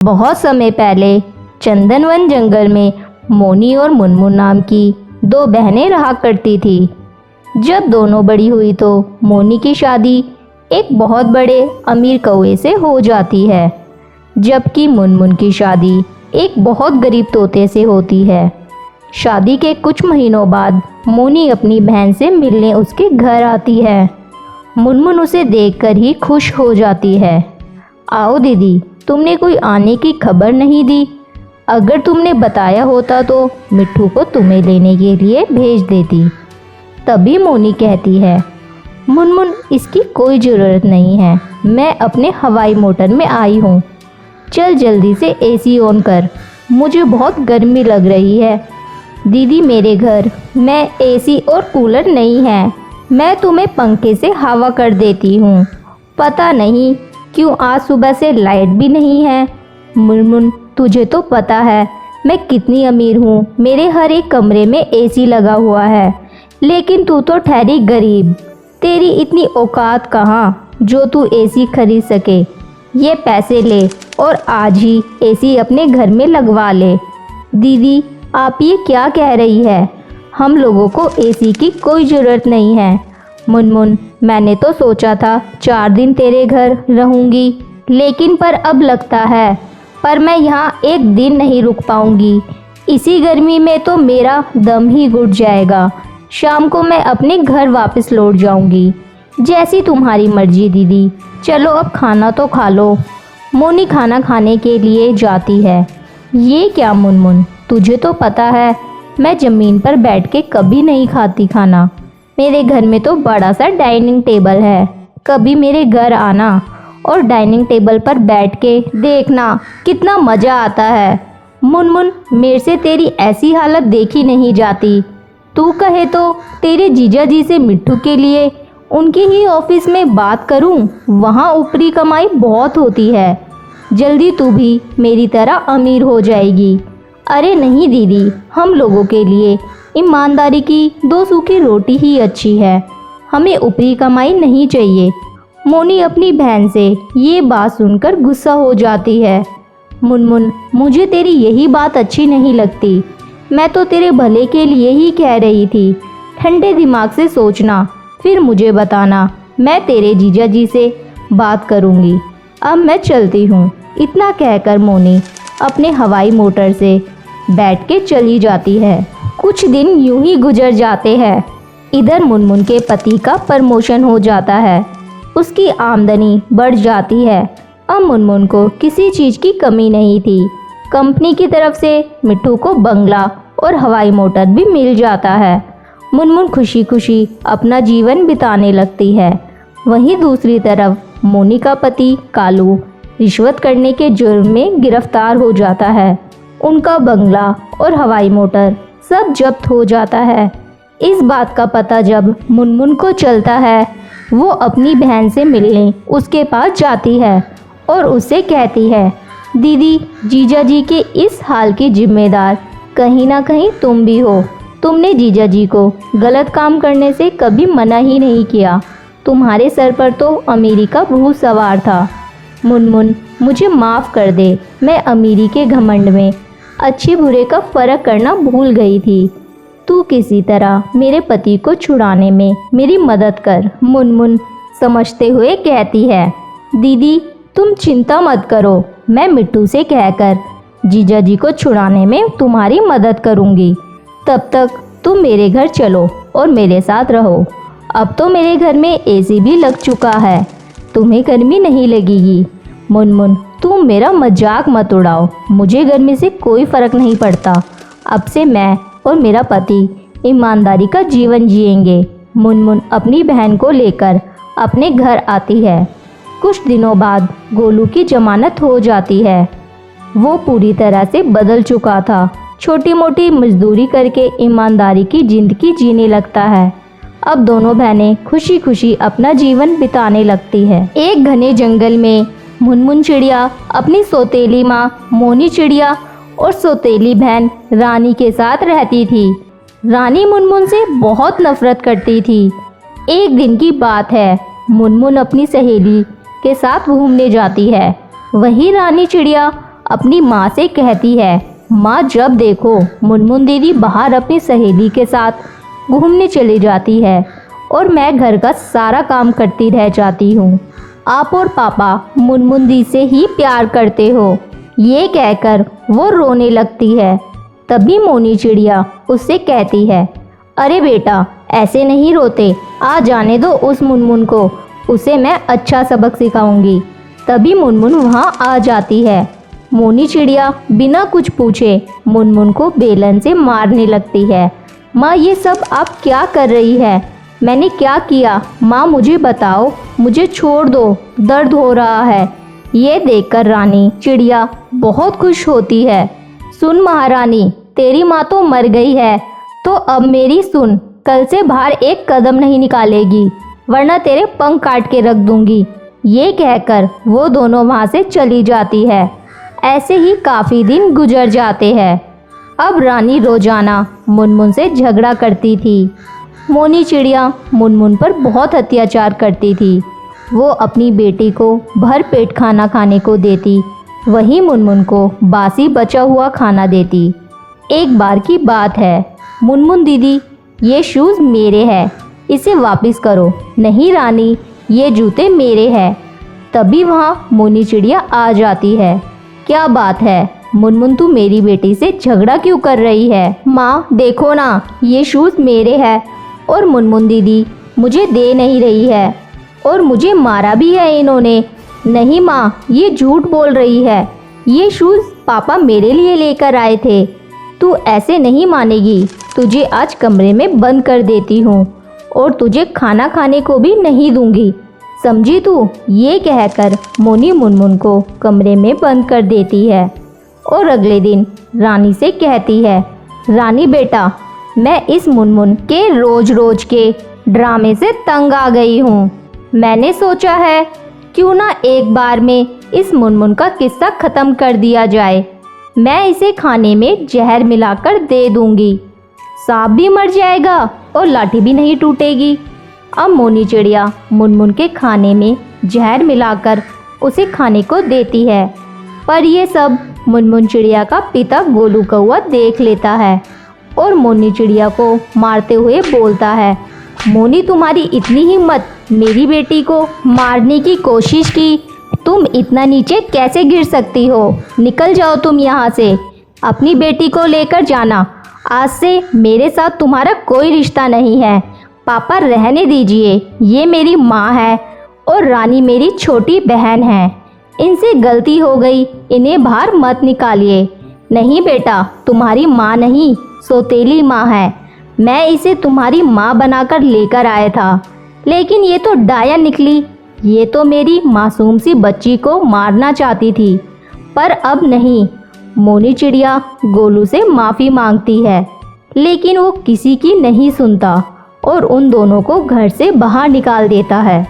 बहुत समय पहले चंदनवन जंगल में मोनी और मुनमुन नाम की दो बहनें रहा करती थी। जब दोनों बड़ी हुई तो मोनी की शादी एक बहुत बड़े अमीर कौवे से हो जाती है, जबकि मुनमुन की शादी एक बहुत गरीब तोते से होती है। शादी के कुछ महीनों बाद मोनी अपनी बहन से मिलने उसके घर आती है। मुनमुन उसे देखकर ही खुश हो जाती है। आओ दीदी, तुमने कोई आने की खबर नहीं दी। अगर तुमने बताया होता तो मिट्ठू को तुम्हें लेने के लिए भेज देती। तभी मोनी कहती है, मुनमुन इसकी कोई ज़रूरत नहीं है, मैं अपने हवाई मोटर में आई हूँ। चल जल्दी से एसी ऑन कर, मुझे बहुत गर्मी लग रही है। दीदी मेरे घर में एसी और कूलर नहीं है, मैं तुम्हें पंखे से हवा कर देती हूँ। पता नहीं क्यों आज सुबह से लाइट भी नहीं है। मुनमुन तुझे तो पता है मैं कितनी अमीर हूँ, मेरे हर एक कमरे में एसी लगा हुआ है, लेकिन तू तो ठहरी गरीब। तेरी इतनी औकात कहाँ जो तू एसी खरीद सके। ये पैसे ले और आज ही एसी अपने घर में लगवा ले। दीदी आप ये क्या कह रही है, हम लोगों को एसी की कोई ज़रूरत नहीं है। मुनमुन मैंने तो सोचा था 4 दिन तेरे घर रहूँगी, लेकिन पर अब लगता है पर मैं यहाँ एक दिन नहीं रुक पाऊँगी। इसी गर्मी में तो मेरा दम ही घुट जाएगा। शाम को मैं अपने घर वापस लौट जाऊँगी। जैसी तुम्हारी मर्जी दीदी, चलो अब खाना तो खा लो। मोनी खाना खाने के लिए जाती है। ये क्या मुनमुन, तुझे तो पता है मैं ज़मीन पर बैठ के कभी नहीं खाती खाना। मेरे घर में तो बड़ा सा डाइनिंग टेबल है, कभी मेरे घर आना और डाइनिंग टेबल पर बैठ के देखना कितना मज़ा आता है। मुनमुन मेरे से तेरी ऐसी हालत देखी नहीं जाती। तू कहे तो तेरे जीजा जी से मिट्ठू के लिए उनके ही ऑफिस में बात करूं, वहाँ ऊपरी कमाई बहुत होती है। जल्दी तू भी मेरी तरह अमीर हो जाएगी। अरे नहीं दीदी, हम लोगों के लिए ईमानदारी की 2 सूखी रोटी ही अच्छी है, हमें ऊपरी कमाई नहीं चाहिए। मोनी अपनी बहन से ये बात सुनकर गुस्सा हो जाती है। मुनमुन मुझे तेरी यही बात अच्छी नहीं लगती, मैं तो तेरे भले के लिए ही कह रही थी। ठंडे दिमाग से सोचना, फिर मुझे बताना। मैं तेरे जीजा जी से बात करूँगी। अब मैं चलती हूँ। इतना कहकर मोनी अपने हवाई मोटर से बैठ के चली जाती है। कुछ दिन यूं ही गुजर जाते हैं। इधर मुनमुन के पति का प्रमोशन हो जाता है, उसकी आमदनी बढ़ जाती है। अब मुनमुन को किसी चीज़ की कमी नहीं थी। कंपनी की तरफ से मिट्ठू को बंगला और हवाई मोटर भी मिल जाता है। मुनमुन खुशी खुशी अपना जीवन बिताने लगती है। वहीं दूसरी तरफ मोनी का पति कालू रिश्वत करने के जुर्म में गिरफ्तार हो जाता है। उनका बंगला और हवाई मोटर सब जब्त हो जाता है। इस बात का पता जब मुनमुन को चलता है, वो अपनी बहन से मिलने उसके पास जाती है और उससे कहती है, दीदी जीजा जी के इस हाल की जिम्मेदार कहीं ना कहीं तुम भी हो। तुमने जीजा जी को गलत काम करने से कभी मना ही नहीं किया। तुम्हारे सर पर तो अमीरी का भूत सवार था। मुनमुन मुझे माफ़ कर दे, मैं अमीरी के घमंड में अच्छे बुरे का फ़र्क करना भूल गई थी। तू किसी तरह मेरे पति को छुड़ाने में मेरी मदद कर। मुनमुन समझते हुए कहती है, दीदी तुम चिंता मत करो, मैं मिट्ठू से कहकर जीजा जी को छुड़ाने में तुम्हारी मदद करूँगी। तब तक तुम मेरे घर चलो और मेरे साथ रहो। अब तो मेरे घर में एसी भी लग चुका है, तुम्हें गर्मी नहीं लगेगी। मुनमुन तुम मेरा मजाक मत उड़ाओ, मुझे गर्मी से कोई फ़र्क नहीं पड़ता। अब से मैं और मेरा पति ईमानदारी का जीवन जिएंगे। मुनमुन अपनी बहन को लेकर अपने घर आती है। कुछ दिनों बाद गोलू की जमानत हो जाती है। वो पूरी तरह से बदल चुका था, छोटी मोटी मजदूरी करके ईमानदारी की ज़िंदगी जीने लगता है। अब दोनों बहनें खुशी खुशी अपना जीवन बिताने लगती है। एक घने जंगल में मुनमुन चिड़िया अपनी सौतेली माँ मोनी चिड़िया और सौतेली बहन रानी के साथ रहती थी। रानी मुनमुन से बहुत नफरत करती थी। एक दिन की बात है, मुनमुन अपनी सहेली के साथ घूमने जाती है। वहीं रानी चिड़िया अपनी माँ से कहती है, माँ जब देखो मुनमुन दीदी बाहर अपनी सहेली के साथ घूमने चली जाती है और मैं घर का सारा काम करती रह जाती हूँ। आप और पापा मुनमुन दी से ही प्यार करते हो। ये कहकर वो रोने लगती है। तभी मोनी चिड़िया उससे कहती है, अरे बेटा ऐसे नहीं रोते, आ जाने दो उस मुनमुन को, उसे मैं अच्छा सबक सिखाऊंगी। तभी मुनमुन वहाँ आ जाती है। मोनी चिड़िया बिना कुछ पूछे मुनमुन को बेलन से मारने लगती है। माँ ये सब आप क्या कर रही है? मैंने क्या किया? माँ मुझे बताओ, मुझे छोड़ दो, दर्द हो रहा है। ये देखकर रानी चिड़िया बहुत खुश होती है। सुन महारानी, तेरी माँ तो मर गई है, तो अब मेरी सुन, कल से बाहर एक कदम नहीं निकालेगी, वरना तेरे पंख काट के रख दूंगी। ये कहकर वो दोनों वहाँ से चली जाती है। ऐसे ही काफ़ी दिन गुजर जाते हैं। अब रानी रोजाना मुनमुन से झगड़ा करती थी। मोनी चिड़िया मुनमुन पर बहुत अत्याचार करती थी। वो अपनी बेटी को भर पेट खाना खाने को देती, वहीं मुनमुन को बासी बचा हुआ खाना देती। एक बार की बात है, मुनमुन दीदी ये शूज़ मेरे हैं, इसे वापस करो। नहीं रानी, ये जूते मेरे हैं। तभी वहाँ मोनी चिड़िया आ जाती है। क्या बात है मुनमुन, तू मेरी बेटी से झगड़ा क्यों कर रही है? माँ देखो ना, ये शूज़ मेरे हैं और मुनमुन दीदी मुझे दे नहीं रही है और मुझे मारा भी है इन्होंने। नहीं माँ, ये झूठ बोल रही है, ये शूज़ पापा मेरे लिए लेकर आए थे। तू ऐसे नहीं मानेगी, तुझे आज कमरे में बंद कर देती हूँ और तुझे खाना खाने को भी नहीं दूंगी, समझी तू? ये कहकर मोनी मुनमुन को कमरे में बंद कर देती है और अगले दिन रानी से कहती है, रानी बेटा, मैं इस मुनमुन के रोज रोज के ड्रामे से तंग आ गई हूँ। मैंने सोचा है क्यों ना एक बार में इस मुनमुन का किस्सा ख़त्म कर दिया जाए। मैं इसे खाने में जहर मिलाकर दे दूंगी, सांप भी मर जाएगा और लाठी भी नहीं टूटेगी। अब मोनी चिड़िया मुनमुन के खाने में जहर मिलाकर उसे खाने को देती है, पर यह सब मुनमुन चिड़िया का पिता गोलू कौआ देख लेता है और मोनी चिड़िया को मारते हुए बोलता है, मोनी तुम्हारी इतनी हिम्मत, मेरी बेटी को मारने की कोशिश की, तुम इतना नीचे कैसे गिर सकती हो? निकल जाओ तुम यहाँ से, अपनी बेटी को लेकर जाना। आज से मेरे साथ तुम्हारा कोई रिश्ता नहीं है। पापा रहने दीजिए, ये मेरी माँ है और रानी मेरी छोटी बहन है। इनसे गलती हो गई, इन्हें बाहर मत निकालिए। नहीं बेटा, तुम्हारी माँ नहीं, सौतेली माँ है। मैं इसे तुम्हारी माँ बनाकर लेकर आया था, लेकिन ये तो डाया निकली। ये तो मेरी मासूम सी बच्ची को मारना चाहती थी, पर अब नहीं। मोनी चिड़िया गोलू से माफ़ी मांगती है, लेकिन वो किसी की नहीं सुनता और उन दोनों को घर से बाहर निकाल देता है।